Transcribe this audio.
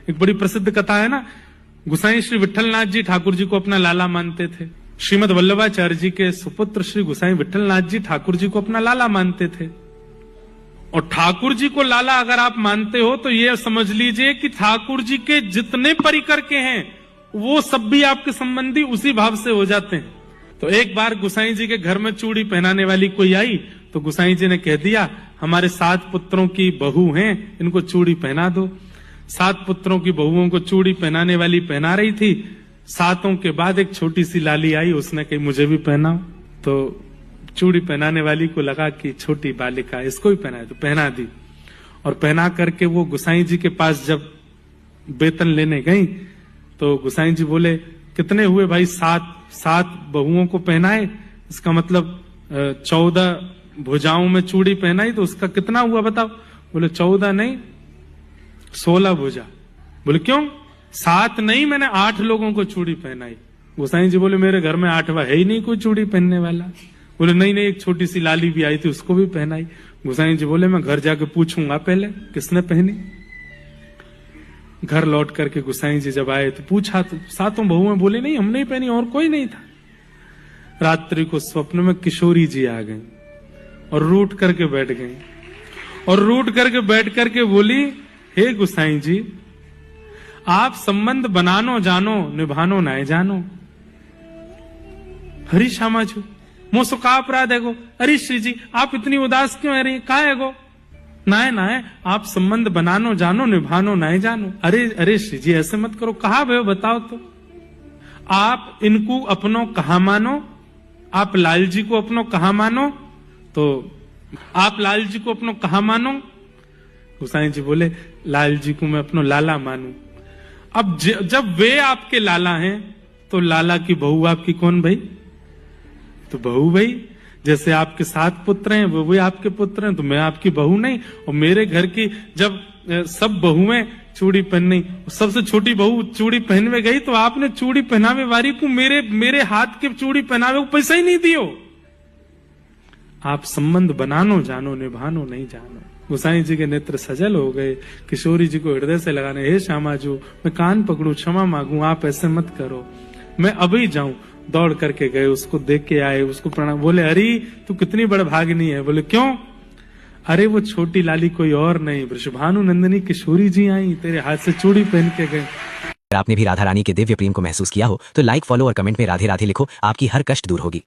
एक बड़ी प्रसिद्ध कथा है ना, गुसाई श्री विठलनाथ जी ठाकुर जी को अपना लाला मानते थे। श्रीमद वल्लभाचार्य जी के सुपुत्र श्री गुसाई विठलनाथ जी ठाकुर जी को अपना लाला मानते थे। और ठाकुर जी को लाला अगर आप मानते हो तो ये समझ लीजिए कि ठाकुर जी के जितने परिकर के हैं वो सब भी आपके संबंधी उसी भाव से हो जाते हैं। तो एक बार गुसाई जी के घर में चूड़ी पहनाने वाली कोई आई तो गुसाई जी ने कह दिया, हमारे 7 पुत्रों की बहू हैं, इनको चूड़ी पहना दो। 7 पुत्रों की बहुओं को चूड़ी पहनाने वाली पहना रही थी। 7 के बाद एक छोटी सी लाली आई, उसने कही मुझे भी पहनाओ। तो चूड़ी पहनाने वाली को लगा कि छोटी बालिका इसको भी पहना, तो पहना दी। और पहना करके वो गुसाई जी के पास जब वेतन लेने गई तो गुसाई जी बोले, कितने हुए भाई? 7 बहुओं को पहनाए, इसका मतलब 14 भुजाओं में चूड़ी पहनाई, तो उसका कितना हुआ बताओ? बोले 14 नहीं 16 भुजा। बोले क्यों? 7 नहीं, मैंने 8 लोगों को चूड़ी पहनाई। गुसाई जी बोले मेरे घर में 8वां है ही नहीं कोई चूड़ी पहनने वाला। बोले नहीं नहीं, एक छोटी सी लाली भी आई थी, उसको भी पहनाई। गुसाई जी बोले मैं घर जाके पूछूंगा पहले किसने पहनी। घर लौट करके गुसाई जी जब आए तो पूछा तो 7 बहुएं बोले नहीं हमने ही पहनी, और कोई नहीं था। रात्रि को स्वप्न में किशोरी जी आ गई और रूठ करके बैठ गई, और रूठ करके बैठ करके बोली, हे गुसाई जी, आप संबंध बनानो जानो निभानो नाय जानो। हरी श्यामा जी मोसो का अपराध है गो? अरे श्री जी आप इतनी उदास क्यों है रही, का है गो? नाय नाय, आप संबंध बनानो जानो निभानो नाय जानो। अरे श्री जी ऐसे मत करो, कहा भय बताओ तो। आप इनको अपनो कहा मानो? आप लाल जी को अपनो कहा मानो? तो आप लाल जी को अपनो कहा मानो? गुसाई जी बोले लाल जी को मैं अपनो लाला मानू। अब जब वे आपके लाला हैं तो लाला की बहू आपकी कौन भाई? तो बहू भाई, जैसे आपके 7 पुत्र हैं वो भी आपके पुत्र हैं, तो मैं आपकी बहू नहीं? और मेरे घर की जब सब बहुएं चूड़ी पहननी, सबसे छोटी बहू चूड़ी पहनवे गई तो आपने चूड़ी पहनावे वाली को मेरे हाथ के चूड़ी पहनावे को पैसा ही नहीं दियो। आप संबंध बनानो जानो निभानो नहीं जानो। गुसाई जी के नेत्र सजल हो गए, किशोरी जी को हृदय से लगाने, हे श्यामा जो मैं कान पकड़ू, क्षमा मांगू, आप ऐसे मत करो, मैं अभी जाऊं। दौड़ करके गए, उसको देख के आए, उसको प्रणाम। बोले अरे तू कितनी बड़ भागनी है। बोले क्यों? अरे वो छोटी लाली कोई और नहीं, वृषभानु नंदिनी किशोरी जी आई, तेरे हाथ से चूड़ी पहन के गए। अगर आपने भी राधा रानी के दिव्य प्रेम को महसूस किया हो तो लाइक, फॉलो और कमेंट में राधे राधे लिखो, आपकी हर कष्ट दूर होगी।